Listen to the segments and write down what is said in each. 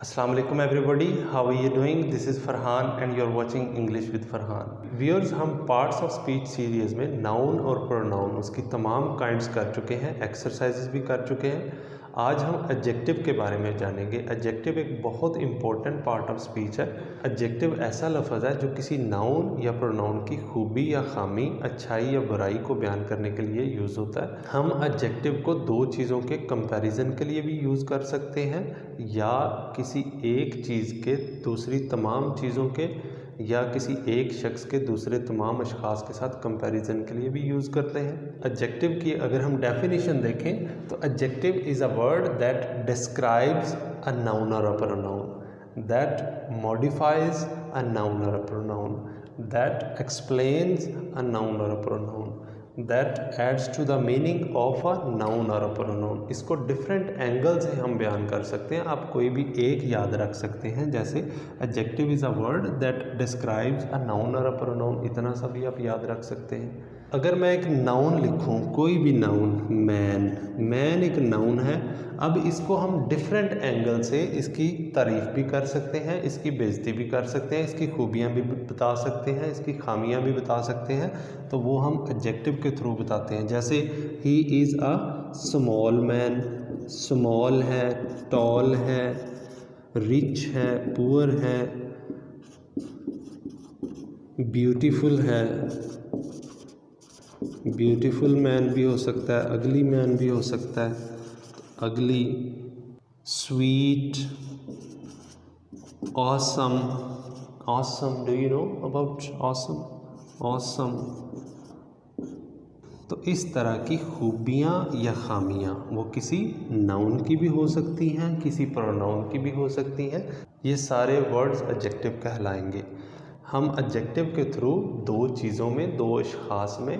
Assalamu alaikum everybody, how are you doing? This is Farhan and you're watching English with Farhan. Viewers, हम parts of speech series में noun और pronoun उसकी तमाम kinds कर चुके हैं, एक्सरसाइजेस भी कर चुके हैं। आज हम एडजेक्टिव के बारे में जानेंगे। एडजेक्टिव एक बहुत इंपॉर्टेंट पार्ट ऑफ स्पीच है। एडजेक्टिव ऐसा लफ्ज़ है जो किसी नाउन या प्रोनाउन की खूबी या खामी, अच्छाई या बुराई को बयान करने के लिए यूज़ होता है। हम एडजेक्टिव को दो चीज़ों के कंपैरिजन के लिए भी यूज़ कर सकते हैं, या किसी एक चीज़ के दूसरी तमाम चीज़ों के, या किसी एक शख्स के दूसरे तमाम अशख़ास के साथ कंपैरिजन के लिए भी यूज़ करते हैं। एडजेक्टिव की अगर हम डेफिनेशन देखें तो adjective is a word that describes a noun और a pronoun, that modifies a noun or a pronoun, that explains a noun or a pronoun, that adds to the meaning of a noun or a pronoun। इसको different angle से हम बयान कर सकते हैं। आप कोई भी एक याद रख सकते हैं, जैसे adjective is a word that describes a noun और अ प्रोनाउन, इतना सा भी आप याद रख सकते हैं। अगर मैं एक नाउन लिखूं, कोई भी नाउन, मैन एक नाउन है। अब इसको हम डिफरेंट एंगल से इसकी तारीफ़ भी कर सकते हैं, इसकी बेइज्जती भी कर सकते हैं, इसकी खूबियां भी बता सकते हैं, इसकी खामियां भी बता सकते हैं। तो वो हम एडजेक्टिव के थ्रू बताते हैं। जैसे ही is a small man, small है, टॉल है, रिच है, पुअर है, ब्यूटीफुल है। ब्यूटीफुल मैन भी हो सकता है, अगली मैन भी हो सकता है, अगली, sweet, awesome. Awesome, do you know about awesome? Awesome. तो इस तरह की खूबियाँ या खामियाँ वो किसी नाउन की भी हो सकती हैं, किसी प्रोनाउन की भी हो सकती हैं। ये सारे वर्ड्स एडजेक्टिव कहलाएंगे। हम एडजेक्टिव के थ्रू दो चीज़ों में, दो अशख़ास में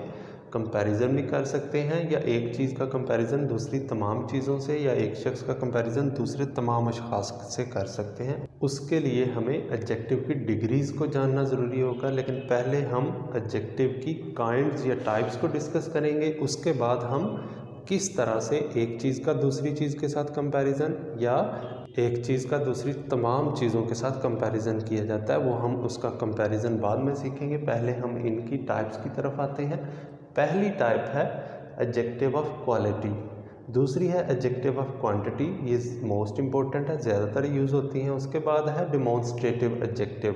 कंपैरिजन भी कर सकते हैं, या एक चीज़ का कंपैरिजन दूसरी तमाम चीज़ों से, या एक शख्स का कंपैरिजन दूसरे तमाम अशख़ास से कर सकते हैं। उसके लिए हमें एडजेक्टिव की डिग्रीज़ को जानना ज़रूरी होगा, लेकिन पहले हम एडजेक्टिव की काइंड्स या टाइप्स को डिस्कस करेंगे। उसके बाद हम किस तरह से एक चीज़ का दूसरी चीज़ के साथ कंपैरिजन, या एक चीज़ का दूसरी तमाम चीज़ों के साथ कंपैरिजन किया जाता है, वो हम उसका कंपैरिजन बाद में सीखेंगे। पहले हम इनकी टाइप्स की तरफ आते हैं। पहली टाइप है एडजेक्टिव ऑफ क्वालिटी, दूसरी है एडजेक्टिव ऑफ क्वांटिटी। ये मोस्ट इंपॉर्टेंट है, ज़्यादातर यूज़ होती हैं। उसके बाद है demonstrative adjective,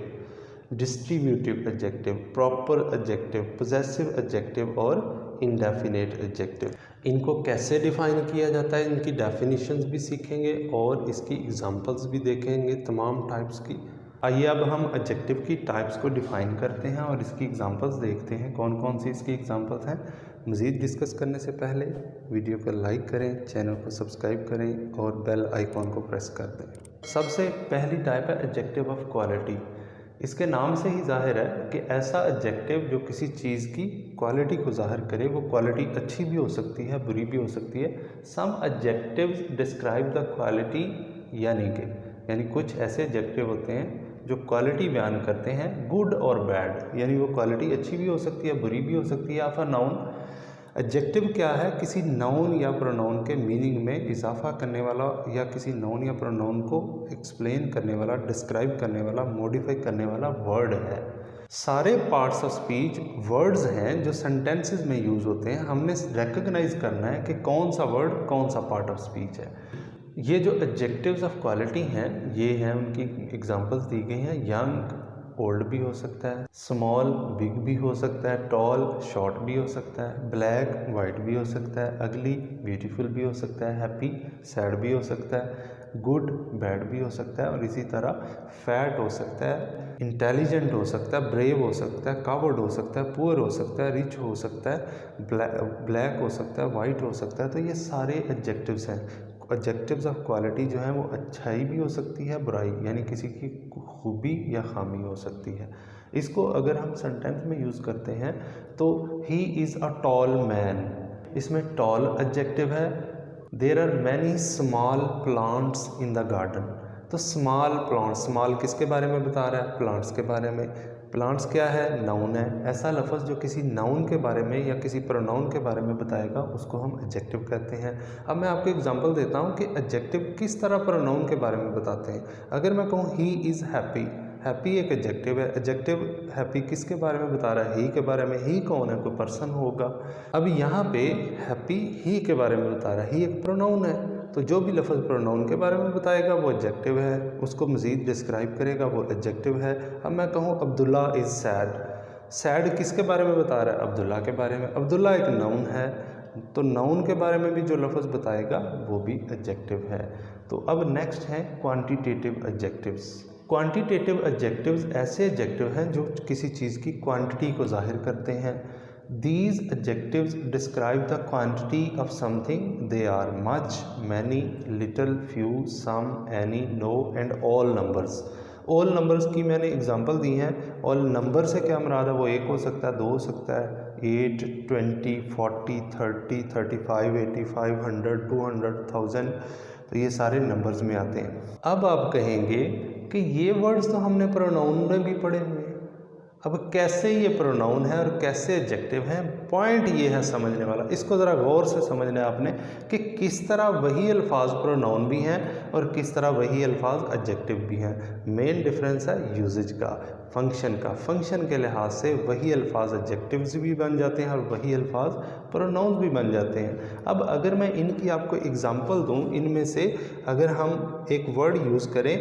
distributive adjective, proper adjective, possessive adjective और इंडेफिनेट एडजेक्टिव। इनको कैसे डिफ़ाइन किया जाता है, इनकी डेफिनेशंस भी सीखेंगे और इसकी एग्जांपल्स भी देखेंगे तमाम टाइप्स की। आइए अब हम एडजेक्टिव की टाइप्स को डिफ़ाइन करते हैं और इसकी एग्जांपल्स देखते हैं कौन कौन सी इसकी एग्जांपल्स हैं। मज़ीद डिस्कस करने से पहले वीडियो को लाइक करें, चैनल को सब्सक्राइब करें और बेल आइकॉन को प्रेस कर दें। सबसे पहली टाइप है एडजेक्टिव ऑफ क्वालिटी। इसके नाम से ही जाहिर है कि ऐसा एडजेक्टिव जो किसी चीज़ की क्वालिटी को ज़ाहिर करे। वो क्वालिटी अच्छी भी हो सकती है, बुरी भी हो सकती है। सम एडजेक्टिव्स डिस्क्राइब द क्वालिटी, यानी कुछ ऐसे एडजेक्टिव होते हैं जो क्वालिटी बयान करते हैं, गुड और बैड, यानी वो क्वालिटी अच्छी भी हो सकती है, बुरी भी हो सकती है। ऑफ अ नाउन, एडजेक्टिव क्या है? किसी नाउन या प्रोनाउन के मीनिंग में इजाफा करने वाला, या किसी नाउन या प्रोनाउन को एक्सप्लेन करने वाला, डिस्क्राइब करने वाला, मॉडिफाई करने वाला वर्ड है। सारे पार्ट्स ऑफ स्पीच वर्ड्स हैं जो सेंटेंसेस में यूज़ होते हैं। हमने रिकग्नाइज करना है कि कौन सा वर्ड कौन सा पार्ट ऑफ स्पीच है। ये जो एडजेक्टिव्स ऑफ क्वालिटी हैं, ये हैं, उनकी एग्जांपल्स दी गई हैं। यंग, ओल्ड भी हो सकता है, स्मॉल, बिग भी हो सकता है, टॉल, शॉर्ट भी हो सकता है, ब्लैक, वाइट भी हो सकता है, अगली, ब्यूटीफुल भी हो सकता है, हैप्पी, सैड भी हो सकता है, गुड, बैड भी हो सकता है, और इसी तरह फैट हो सकता है, इंटेलिजेंट हो सकता है, ब्रेव हो सकता है, कावर्ड हो सकता है, पुअर हो सकता है, रिच हो सकता है, ब्लैक हो सकता है, वाइट हो सकता है। तो ये सारे एडजेक्टिव्स हैं। एडजेक्टिव्स ऑफ क्वालिटी जो है वो अच्छाई भी हो सकती है, बुराई, यानी किसी की खूबी या खामी हो सकती है। इसको अगर हम सेंटेंस में यूज़ करते हैं तो he is a tall man, इसमें टॉल एडजेक्टिव है। There are many small plants in the garden. तो स्मॉल प्लांट, स्मॉल किसके बारे में बता रहा है? प्लांट्स के बारे में। प्लांट्स क्या है, नाउन है। ऐसा लफ्ज़ जो किसी नाउन के बारे में या किसी प्रोनाउन के बारे में बताएगा उसको हम एडजेक्टिव कहते हैं। अब मैं आपको एग्जांपल देता हूँ कि एडजेक्टिव किस तरह प्रोनाउन के बारे में बताते हैं। अगर मैं कहूँ ही इज़ हैप्पी, हैप्पी एक एडजेक्टिव है। एडजेक्टिव हैप्पी किसके बारे में बता रहा है, ही के बारे में। ही कौन है, कोई पर्सन होगा। अब यहाँ पे हैप्पी ही के बारे में बता रहा है, ही एक प्रोनाउन है, तो जो भी लफ्ज़ प्रोनाउन के बारे में बताएगा वो एडजेक्टिव है, उसको मज़ीद डिस्क्राइब करेगा वो एडजेक्टिव है। अब मैं कहूँ अब्दुल्ला इज़ सैड, सैड किसके बारे में बता रहा है, अब्दुल्ला के बारे में। अब्दुल्ला एक नाउन है, तो नाउन के बारे में भी जो लफ्ज़ बताएगा वो भी एडजेक्टिव है। तो अब नेक्स्ट है क्वांटिटेटिव एडजेक्टिव्स। क्वांटिटेटिव एडजेक्टिव्स ऐसे एडजेक्टिव हैं जो किसी चीज़ की क्वांटिटी को जाहिर करते हैं। These adjectives describe the quantity of something. They are much, many, little, few, some, any, no and all numbers. All numbers की मैंने एग्जांपल दी हैं। all number से क्या मुराद है, वो एक हो सकता है, दो हो सकता है, 8, 20, 40, 30, 35, 85, 100, 200, 1000, तो ये सारे नंबर्स में आते हैं। अब आप कहेंगे कि ये वर्ड्स तो हमने प्रोनाउन में भी पढ़े हुए हैं, अब कैसे ये प्रोनाउन है और कैसे एडजेक्टिव हैं। पॉइंट ये है समझने वाला, इसको ज़रा गौर से समझना है आपने कि किस तरह वही अल्फाज प्रोनाउन भी हैं और किस तरह वही अल्फाज एडजेक्टिव भी हैं। मेन डिफरेंस है यूजेज का, फंक्शन का। फंक्शन के लिहाज से वही अल्फाज एडजेक्टिव्स भी बन जाते हैं और वही अल्फाज प्रोनाउन भी बन जाते हैं। अब अगर मैं इनकी आपको एग्जांपल दूं, इनमें से अगर हम एक वर्ड यूज़ करें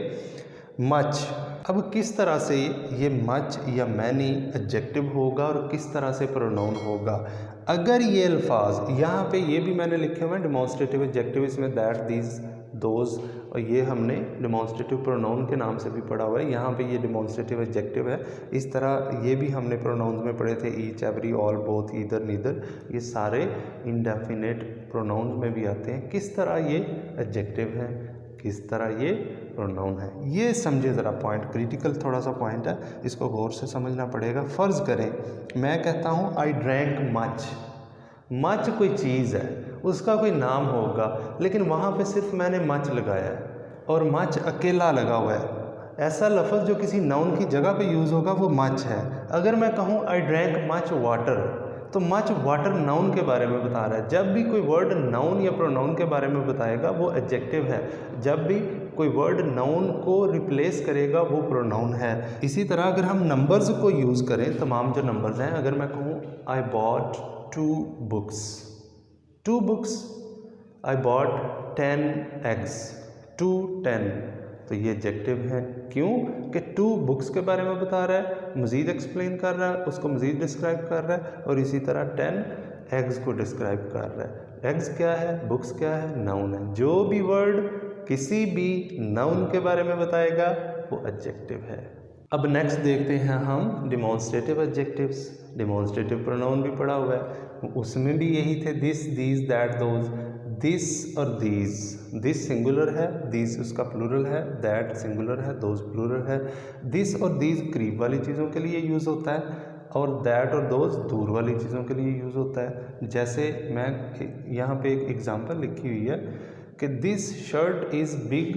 मच, अब किस तरह से ये मच या मैनी एडजेक्टिव होगा और किस तरह से प्रोनाउन होगा। अगर ये अल्फाज यहाँ पे ये भी मैंने लिखे हुए हैं डिमॉन्स्ट्रेटिव एडजेक्टिव, इसमें दैट, दीज, दोज, और ये हमने डिमॉन्स्ट्रेटिव प्रोनाउन के नाम से भी पढ़ा हुआ है। यहाँ पे ये डिमॉन्स्ट्रेटिव एडजेक्टिव है। इस तरह ये भी हमने प्रोनाउंस में पढ़े थे, each, every, all, both, either, neither, ये सारे इंडेफिनेट प्रोनाउंस में भी आते हैं। किस तरह ये एडजेक्टिव हैं, किस तरह ये प्रोनाउन है, ये समझे ज़रा। पॉइंट क्रिटिकल थोड़ा सा पॉइंट है, इसको गौर से समझना पड़ेगा। फ़र्ज़ करें मैं कहता हूँ आई ड्रैंक मच, मच कोई चीज़ है, उसका कोई नाम होगा, लेकिन वहाँ पे सिर्फ मैंने मच लगाया है और मच अकेला लगा हुआ है। ऐसा लफ्ज़ जो किसी नाउन की जगह पे यूज़ होगा वो मच है। अगर मैं कहूँ आई ड्रैंक मच वाटर, तो मच वाटर नाउन के बारे में बता रहा है। जब भी कोई वर्ड नाउन या प्रोनाउन के बारे में बताएगा वो एडजेक्टिव है, जब भी कोई वर्ड नाउन को रिप्लेस करेगा वो प्रोनाउन है। इसी तरह अगर हम नंबर्स को यूज़ करें, तमाम जो नंबर्स हैं, अगर मैं कहूँ I bought 2 books, 2 books, I bought 10 eggs, 2, 10, तो ये एडजेक्टिव है। क्यों कि 2 बुक्स के बारे में बता रहा है, मज़ीद एक्सप्लेन कर रहा है, उसको मज़ीद डिस्क्राइब कर रहा है, और इसी तरह 10 एग्स को डिस्क्राइब कर रहा है। एग्स क्या है, बुक्स क्या है, नाउन है। जो भी वर्ड किसी भी नाउन के बारे में बताएगा वो एडजेक्टिव है। अब नेक्स्ट देखते हैं हम डिमॉन्स्ट्रेटिव एडजेक्टिव्स। डिमॉन्स्ट्रेटिव प्रोनाउन भी पढ़ा हुआ है, उसमें भी यही थे, this, these, that, those. This और दीज, दिस सिंगुलर है, दीज उसका प्लूरल है, दैट सिंगुलर है, दोज प्लूरल है। दिस और दीज करीब वाली चीज़ों के लिए यूज़ होता है और दैट और दोज दूर वाली चीज़ों के लिए यूज़ होता है। जैसे मैं यहाँ पे एक एग्जांपल लिखी हुई है कि this shirt is big,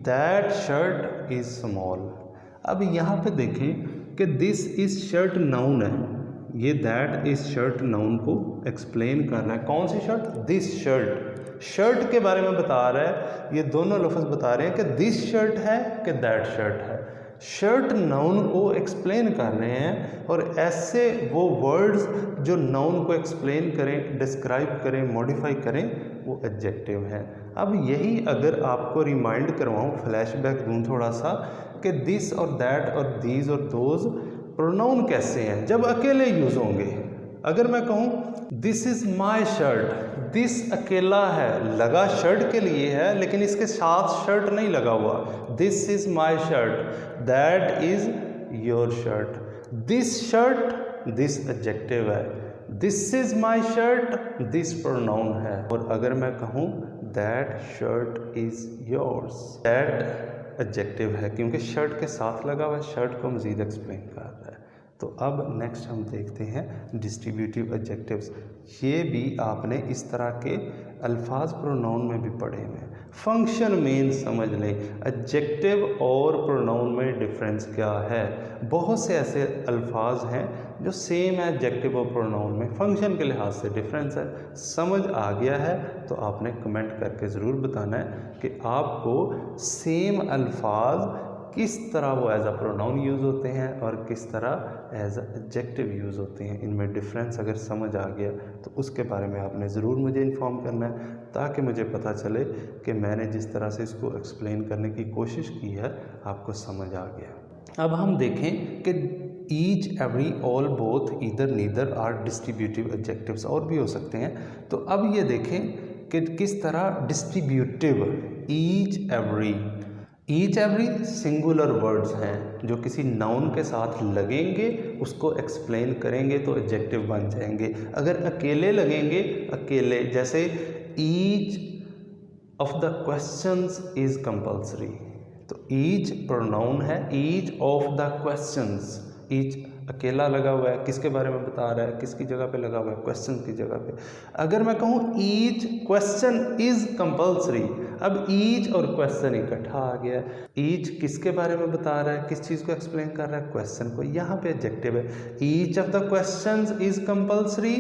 that shirt is small. अब यहाँ पे देखें कि दिस इज़ शर्ट नाउन है, ये दैट इज़ शर्ट नाउन को एक्सप्लेन करना है। कौन सी शर्ट, दिस शर्ट, शर्ट के बारे में बता रहा है। ये दोनों लफ्ज़ बता रहे हैं कि दिस शर्ट है कि दैट शर्ट है। शर्ट नाउन को एक्सप्लेन कर रहे हैं, और ऐसे वो वर्ड्स जो नाउन को एक्सप्लेन करें, डिस्क्राइब करें, मॉडिफाई करें, वो एडजेक्टिव हैं। अब यही अगर आपको रिमाइंड करवाऊँ, फ्लैशबैक दूँ थोड़ा सा, कि दिस और दैट और दीज और दोज प्रोनाउन कैसे हैं जब अकेले यूज़ होंगे। अगर मैं कहूँ this is my shirt, this अकेला है, लगा शर्ट के लिए है लेकिन इसके साथ शर्ट नहीं लगा हुआ। This is my shirt, that is your shirt. This shirt, this adjective है, this is my shirt, this pronoun है। और अगर मैं कहूँ that shirt is yours, that adjective है क्योंकि शर्ट के साथ लगा हुआ है, शर्ट को मज़ीद एक्सप्लेन कर रहा है। तो अब नेक्स्ट हम देखते हैं डिस्ट्रीब्यूटिव एडजेक्टिव्स। ये भी आपने इस तरह के अल्फाज प्रोनाउन में भी पढ़े हुए हैं। फंक्शन मेन समझ लें, एडजेक्टिव और प्रोनाउन में डिफरेंस क्या है। बहुत से ऐसे अल्फाज हैं जो सेम है एडजेक्टिव और प्रोनाउन में, फंक्शन के लिहाज से डिफरेंस है। समझ आ गया है तो आपने कमेंट करके ज़रूर बताना है कि आपको सेम अल्फाज किस तरह वो एज अ प्रोनाउन यूज़ होते हैं और किस तरह एज अ एडजेक्टिव यूज़ होते हैं। इनमें डिफरेंस अगर समझ आ गया तो उसके बारे में आपने ज़रूर मुझे इन्फॉर्म करना है, ताकि मुझे पता चले कि मैंने जिस तरह से इसको एक्सप्लेन करने की कोशिश की है आपको समझ आ गया। अब हम देखें कि each, every, all, both, either, neither are distributive adjectives, और भी हो सकते हैं। तो अब ये देखें कि किस तरह distributive each, every, each every singular words हैं जो किसी नाउन के साथ लगेंगे, उसको एक्सप्लेन करेंगे तो एडजेक्टिव बन जाएंगे। अगर अकेले लगेंगे, अकेले, जैसे each of the questions is compulsory, तो ईच प्रोनाउन है, each of the questions, each अकेला लगा हुआ है, किसके बारे में बता रहा है, किसकी जगह पे लगा हुआ है, क्वेश्चन की जगह पे। अगर मैं कहूँ ईच क्वेश्चन इज कंपल्सरी, अब ईच और क्वेश्चन इकट्ठा आ गया। ईच किसके बारे में बता रहा है, किस चीज़ को एक्सप्लेन कर रहा है, क्वेश्चन को, यहाँ पे एडजेक्टिव है। Each of the questions is compulsory,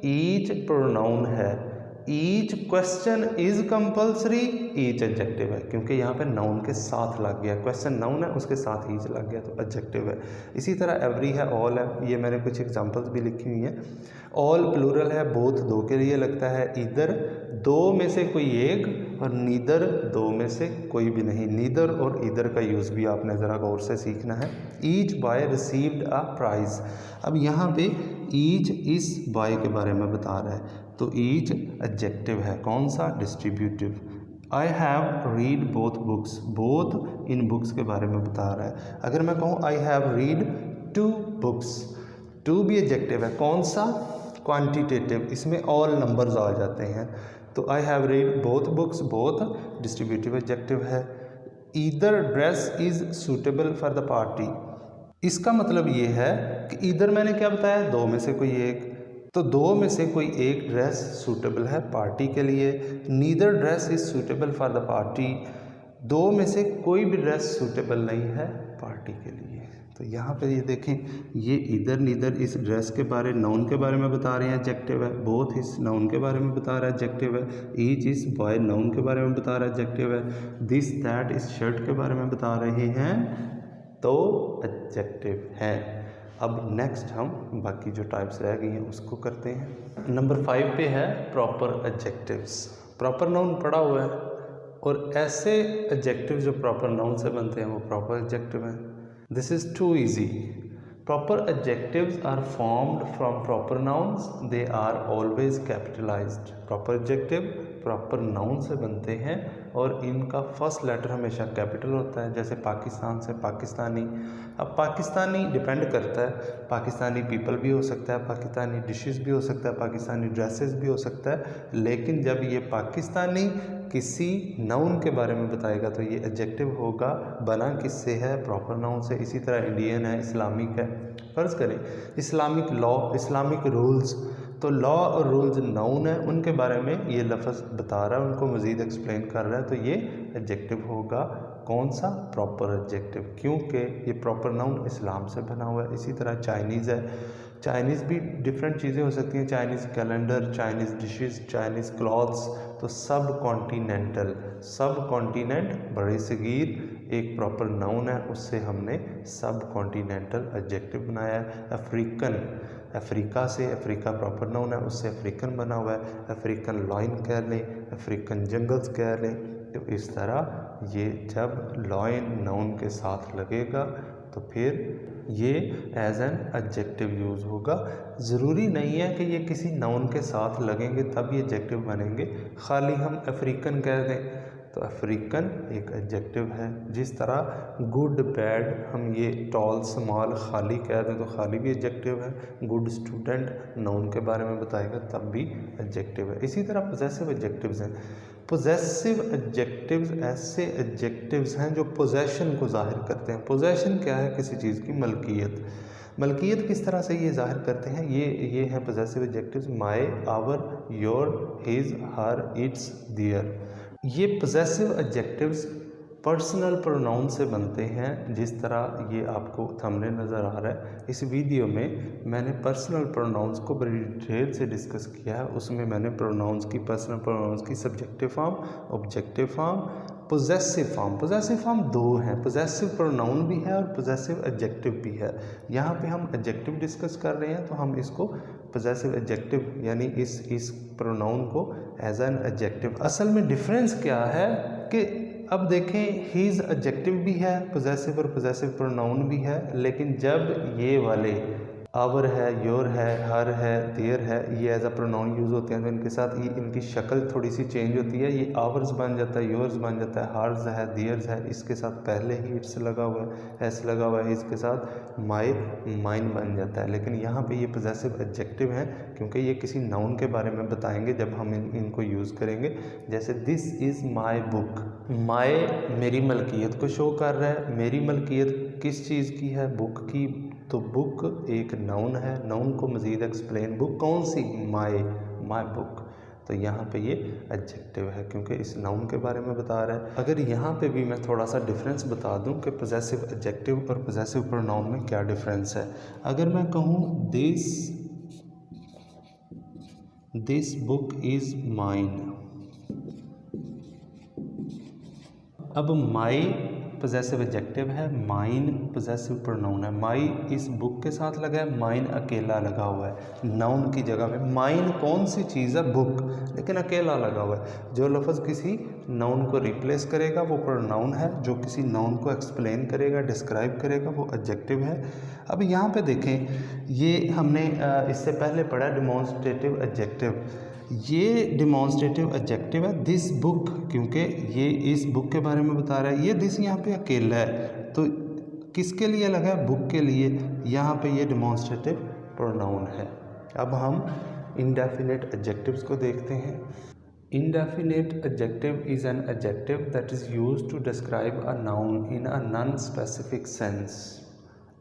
each pronoun है, each question is compulsory, each adjective है, क्योंकि यहाँ पे नाउन के साथ लग गया, क्वेश्चन नाउन है उसके साथ ईच लग गया तो एडजेक्टिव है। इसी तरह एवरी है, ऑल है, ये मैंने कुछ एग्जांपल्स भी लिखी हुई हैं। ऑल प्लूरल है, बोथ दो के लिए लगता है, ईदर दो में से कोई एक, और नीदर दो में से कोई भी नहीं। नीदर और ईदर का यूज़ भी आपने ज़रा गौर से सीखना है। Each boy received a price, अब यहाँ पे ईच इस बॉय के बारे में बता रहा है तो ईच एडजेक्टिव है, कौन सा, distributive. I have read both books, both in books के बारे में बता रहा है। अगर मैं कहूँ आई हैव रीड 2 बुक्स, 2 भी एडजेक्टिव है, कौन सा, क्वांटिटेटिव, इसमें ऑल नंबर्स आ जाते हैं। तो I have read both books, both distributive adjective है। Either dress is suitable for the party, इसका मतलब ये है कि ईदर मैंने क्या बताया, दो में से कोई एक, तो दो में से कोई एक ड्रेस सूटेबल है पार्टी के लिए। Neither dress is suitable for the party, दो में से कोई भी ड्रेस सूटेबल नहीं है पार्टी के लिए। तो यहाँ पे ये देखें, ये इधर नीदर इस ड्रेस के बारे, नाउन के बारे में बता रहे हैं, एडजेक्टिव है। बोथ इस नाउन के बारे में बता रहा है, एडजेक्टिव है। ईच इस बॉय नाउन के बारे में बता रहा है, एडजेक्टिव है। दिस दैट इस शर्ट के बारे में बता रहे हैं तो एडजेक्टिव है। अब नेक्स्ट हम बाकी जो टाइप्स रह गई हैं उसको करते हैं। नंबर 5 पे है प्रॉपर एडजेक्टिव्स। प्रॉपर नाउन पड़ा हुआ है और ऐसे एडजेक्टिव जो प्रॉपर नाउन से बनते हैं वो प्रॉपर एडजेक्टिव हैं। This is too easy. Proper adjectives are formed from proper nouns, they are always capitalised. Proper adjective proper noun से बनते हैं और इनका फर्स्ट लेटर हमेशा कैपिटल होता है, जैसे पाकिस्तान से पाकिस्तानी। अब पाकिस्तानी डिपेंड करता है, पाकिस्तानी पीपल भी हो सकता है, पाकिस्तानी डिशेस भी हो सकता है, पाकिस्तानी ड्रेसेस भी हो सकता है, लेकिन जब ये पाकिस्तानी किसी नाउन के बारे में बताएगा तो ये एडजेक्टिव होगा। बना किससे है, प्रॉपर नाउन से। इसी तरह इंडियन है, इस्लामिक है। फ़र्ज़ करें इस्लामिक लॉ, इस्लामिक रूल्स, तो लॉ और रूल्स नाउन है, उनके बारे में ये लफ्ज़ बता रहा है, उनको मज़ीद एक्सप्लेन कर रहा है, तो ये एडजेक्टिव होगा। कौन सा, प्रॉपर एडजेक्टिव, क्योंकि ये प्रॉपर नाउन इस्लाम से बना हुआ है। इसी तरह चाइनीज़ है, चाइनीज़ भी डिफरेंट चीज़ें हो सकती हैं, Chinese calendar, Chinese dishes, Chinese clothes, तो सब कॉन्टीनेंटल, सब कॉन्टीनेंट बड़े सगीर एक प्रॉपर नाउन है, उससे हमने सब कॉन्टीनेंटल एडजेक्टिव बनाया है। अफ्रीकन, अफ्रीका से, अफ्रीका प्रॉपर नाउन है, उससे अफ्रीकन बना हुआ है। अफ्रीकन लॉयन कह लें, अफ्रीकन जंगल्स कह लें, तो इस तरह ये जब लॉयन नाउन के साथ लगेगा तो फिर ये एज एन एडजेक्टिव यूज़ होगा। ज़रूरी नहीं है कि ये किसी नाउन के साथ लगेंगे तब ये एडजेक्टिव बनेंगे। खाली हम अफ्रीकन कह दें तो अफ्रीकन एक एडजेक्टिव है। जिस तरह गुड बैड हम ये टॉल स्मॉल खाली कह दें तो खाली भी एडजेक्टिव है। गुड स्टूडेंट नाउन के बारे में बताएगा तब भी एडजेक्टिव है। इसी तरह पोजेसिव एडजेक्टिव्स हैं। पोजेसिव एडजेक्टिव्स ऐसे एडजेक्टिव्स हैं जो पोजेशन को ज़ाहिर करते हैं। पोजेशन क्या है, किसी चीज़ की मलकियत। मलकियत किस तरह से ये ज़ाहिर करते हैं, ये हैं possessive adjectives. My, our, your, his, her, its, their. ये पोजेसिव एडजेक्टिव्स पर्सनल प्रोनाउन से बनते हैं। जिस तरह ये आपको थंबनेल नज़र आ रहा है, इस वीडियो में मैंने पर्सनल प्रोनाउंस को बड़ी डिटेल से डिस्कस किया है। उसमें मैंने प्रोनाउंस की, पर्सनल प्रोनाउंस की subjective form, objective form, possessive form. Possessive form दो हैं, पोजेसिव प्रोनाउन भी है और पोजेसिव एडजेक्टिव भी है। यहाँ पे हम एडजेक्टिव डिस्कस कर रहे हैं तो हम इसको पोजेसिव एडजेक्टिव यानी इस प्रोनाउन को एज एन एडजेक्टिव। असल में डिफरेंस क्या है कि अब देखें, हीज़ एडजेक्टिव भी है पोजेसिव और पोजेसिव प्रोनाउन भी है, लेकिन जब ये वाले आवर है, योर है, हर है, देयर है, ये एज अ प्रोनाउन यूज़ होते हैं तो इनके साथ ये इनकी शक्ल थोड़ी सी चेंज होती है। ये आवर्स बन जाता है, योर्स बन जाता है, हर्स है, देयर्स है, इसके साथ पहले ही इट्स लगा हुआ है, एस लगा हुआ है, इसके साथ माई, माइन बन जाता है। लेकिन यहाँ पे ये पोजेसिव एडजेक्टिव हैं क्योंकि ये किसी नाउन के बारे में बताएंगे जब हम इनको यूज़ करेंगे। जैसे दिस इज़ माई बुक, माई मेरी मलकियत को शो कर रहा है। मेरी मलकियत किस चीज़ की है? बुक की। तो बुक एक नाउन है, नाउन को मज़ीद एक्सप्लेन, बुक कौन सी? My book. तो यहाँ पे ये एडजेक्टिव है क्योंकि इस नाउन के बारे में बता रहा है। अगर यहाँ पे भी मैं थोड़ा सा डिफरेंस बता दूँ कि पोजेसिव एडजेक्टिव और पोजेसिव प्रोनाउन में क्या डिफरेंस है। अगर मैं कहूँ दिस बुक इज़ माइन, अब माई पोजेसिव एडजेक्टिव है, माइन पोजेसिव प्रोनाउन है। माई इस बुक के साथ लगा है, माइन अकेला लगा हुआ है नाउन की जगह पे। माइन कौन सी चीज़ है? बुक, लेकिन अकेला लगा हुआ है। जो लफ्ज़ किसी नाउन को रिप्लेस करेगा वो प्रोनाउन है, जो किसी नाउन को एक्सप्लेन करेगा, डिस्क्राइब करेगा, वो एडजेक्टिव है। अब यहाँ पे देखें, ये हमने इससे पहले पढ़ा डेमोन्स्ट्रेटिव एडजेक्टिव। ये डिमॉन्स्ट्रेटिव एडजेक्टिव है दिस बुक, क्योंकि ये इस बुक के बारे में बता रहा है। ये दिस यहाँ पे अकेला है तो किसके लिए लगा है? बुक के लिए। यहाँ पे ये डिमॉन्स्ट्रेटिव प्रोनाउन है। अब हम इंडेफिनिट एडजेक्टिव्स को देखते हैं। Indefinite adjective is an adjective that is used to describe a noun in a non specific sense.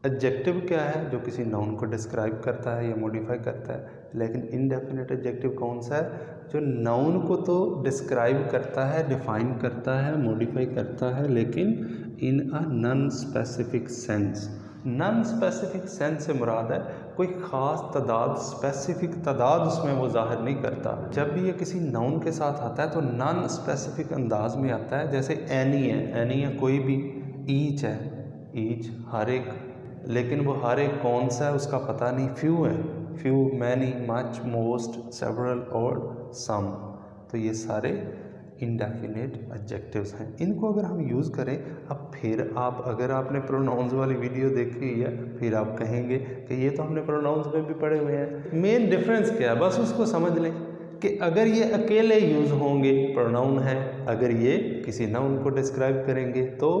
Adjective क्या है? जो किसी नाउन को डिस्क्राइब करता है या मॉडिफाई करता है। लेकिन इनडेफिनिट एडजेक्टिव कौन सा है? जो नाउन को तो डिस्क्राइब करता है, डिफाइन करता है, मॉडिफाई करता है, लेकिन in a non specific sense. Non specific sense से मुराद है कोई ख़ास तादाद, स्पेसिफिक तादाद उसमें वो जाहिर नहीं करता। जब भी ये किसी नाउन के साथ आता है तो नॉन स्पेसिफिक अंदाज में आता है। जैसे एनी है, एनी है कोई भी। ईच है, ईच हर एक, लेकिन वो हर एक कौन सा है उसका पता नहीं। फ्यू है, few, many, much, most, several और सम। तो ये सारे इंडेफिनिट एडजेक्टिव्स हैं। इनको अगर हम यूज़ करें, अब फिर आप, अगर आपने प्रोनाउंस वाली वीडियो देखी है, फिर आप कहेंगे कि ये तो हमने प्रोनाउंस में भी पढ़े हुए हैं। मेन डिफरेंस क्या है? बस उसको समझ लें कि अगर ये अकेले यूज़ होंगे प्रोनाउन है, अगर ये किसी नाउन को डिस्क्राइब करेंगे तो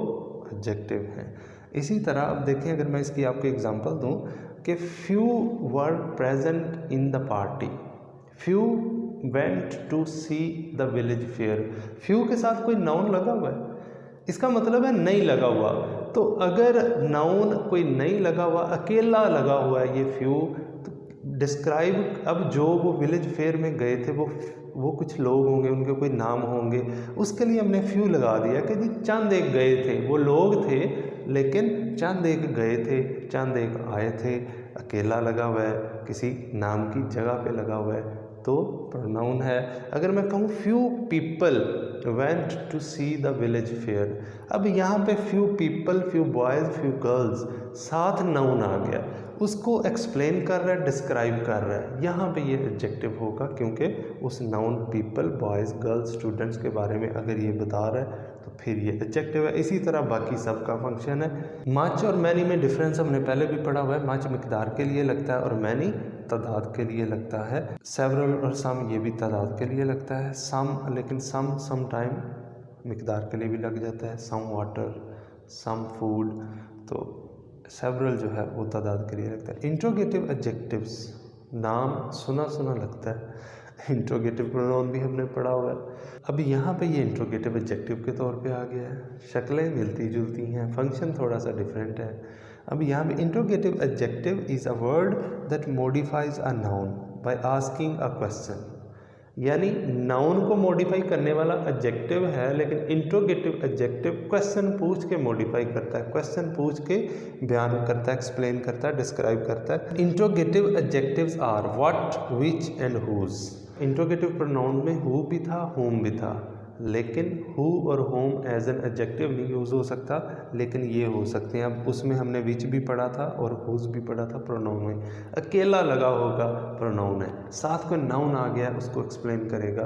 एडजेक्टिव हैं। इसी तरह अब देखें, अगर मैं इसकी आपको एग्जांपल दूं कि few were present in the party, few went to see the village fair. Few के साथ कोई नाउन लगा हुआ है, इसका मतलब है नहीं लगा हुआ। तो अगर नाउन कोई नहीं लगा हुआ, अकेला लगा हुआ है ये फ्यू, तो डिस्क्राइब, अब जो वो विलेज फेयर में गए थे वो कुछ लोग होंगे, उनके कोई नाम होंगे, उसके लिए हमने फ्यू लगा दिया कि जी चंद एक गए थे, वो लोग थे लेकिन चंद एक गए थे, चंद एक आए थे। अकेला लगा हुआ है, किसी नाम की जगह पे लगा हुआ है तो प्रोनाउन है। अगर मैं कहूँ few people went to see the village fair, अब यहाँ पे few people, few boys, few girls, साथ नाउन आ गया, उसको एक्सप्लेन कर रहा है, डिस्क्राइब कर रहा है। यहाँ पे ये एडजेक्टिव होगा क्योंकि उस noun people, boys, girls, students के बारे में अगर ये बता रहा है तो फिर ये एडजेक्टिव है। इसी तरह बाकी सब का फंक्शन है। मच और मैनी में डिफरेंस हमने पहले भी पढ़ा हुआ है। मच मिकदार के लिए लगता है और मैनी तादाद के लिए लगता है। सेवरल और सम ये भी तादाद के लिए लगता है। सम, लेकिन सम टाइम मिकदार के लिए भी लग जाता है। सम वाटर, सम फूड, तो सेवरल जो है वो तादाद के लिए लगता है। इंट्रोगेटिव एडजेक्टिव्स, नाम सुना सुना लगता है। इंट्रोगेटिव प्रोनाउन भी हमने पढ़ा हुआ है। अब यहाँ पे ये इंट्रोगेटिव एडजेक्टिव के तौर पे आ गया है। शक्लें मिलती जुलती हैं, फंक्शन थोड़ा सा डिफरेंट है। अब यहाँ पे interrogative adjective is a word that modifies a noun by asking a question. यानी नाउन को मॉडिफाई करने वाला एडजेक्टिव है, लेकिन इंट्रोगेटिव एडजेक्टिव क्वेश्चन पूछ के मॉडिफाई करता है, क्वेश्चन पूछ के बयान करता है, एक्सप्लेन करता है, डिस्क्राइब करता है। Interrogative adjectives are what, which and whose. Interrogative pronoun में हु भी था, होम भी था, लेकिन हु और होम एज एन एडजेक्टिव नहीं यूज़ हो सकता, लेकिन ये हो सकते हैं। अब उसमें हमने विच भी पढ़ा था और हुज भी पढ़ा था प्रोनाउन में। अकेला लगा होगा प्रोनाउन है, साथ में नाउन आ गया उसको एक्सप्लेन करेगा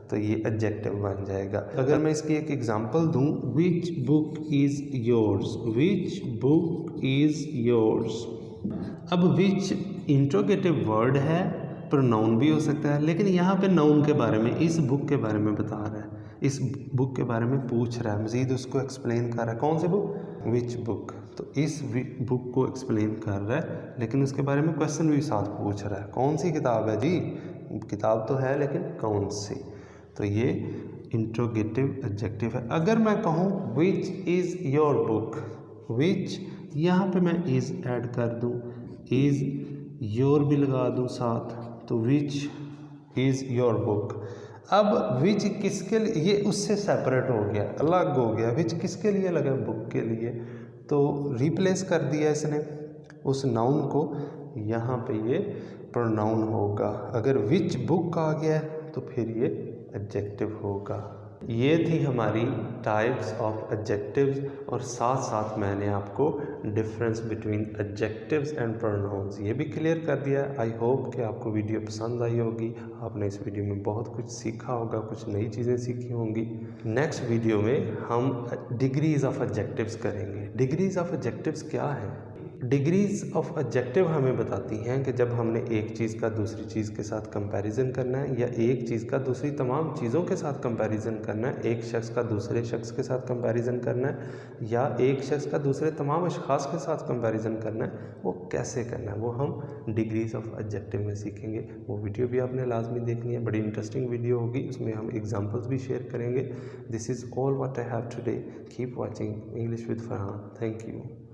तो ये एडजेक्टिव बन जाएगा। अगर मैं इसकी एक एग्जांपल दूं, which book is yours, which book is yours. अब विच इंट्रोगेटिव वर्ड है, प्रोनाउन भी हो सकता है, लेकिन यहाँ पे नाउन के बारे में, इस बुक के बारे में बता रहा है, इस बुक के बारे में पूछ रहा है, मज़ीद उसको एक्सप्लेन कर रहा है। कौन सी बुक? Which book. तो इस बुक को एक्सप्लेन कर रहा है, लेकिन उसके बारे में क्वेश्चन भी साथ पूछ रहा है। कौन सी किताब है जी? किताब तो है, लेकिन कौन सी? तो ये इंट्रोगेटिव एडजेक्टिव है। अगर मैं कहूँ विच इज़ योर बुक, विच, यहाँ पे मैं इज़ ऐड कर दूँ, इज़ योर भी लगा दूँ साथ, तो विच इज़ योर बुक। अब विच किसके लिए, ये उससे सेपरेट हो गया, अलग हो गया। विच किसके लिए लगा? बुक के लिए। तो रिप्लेस कर दिया इसने उस नाउन को, यहाँ पे ये प्रोनाउन होगा। अगर विच बुक आ गया तो फिर ये एडजेक्टिव होगा। ये थी हमारी टाइप्स ऑफ एडजेक्टिव्स, और साथ साथ मैंने आपको difference between adjectives and pronouns ये भी क्लियर कर दिया। आई होप कि आपको वीडियो पसंद आई होगी, आपने इस वीडियो में बहुत कुछ सीखा होगा, कुछ नई चीज़ें सीखी होंगी। नेक्स्ट वीडियो में हम डिग्रीज ऑफ एडजेक्टिव्स करेंगे। डिग्रीज ऑफ एडजेक्टिव्स क्या है? डिग्रीज ऑफ एडजेक्टिव हमें बताती हैं कि जब हमने एक चीज़ का दूसरी चीज़ के साथ कंपैरिजन करना है, या एक चीज़ का दूसरी तमाम चीज़ों के साथ कंपैरिजन करना है, एक शख्स का दूसरे शख्स के साथ कंपैरिजन करना है, या एक शख्स का दूसरे तमाम अशखास के साथ कंपैरिजन करना है, वो कैसे करना है वो हम डिग्रीज ऑफ एडजेक्टिव में सीखेंगे। वो वीडियो भी आपने लाजमी देखनी है, बड़ी इंटरेस्टिंग वीडियो होगी, उसमें हम एग्जाम्पल्स भी शेयर करेंगे। This is all what I have today. Keep watching English with Farhan. Thank you.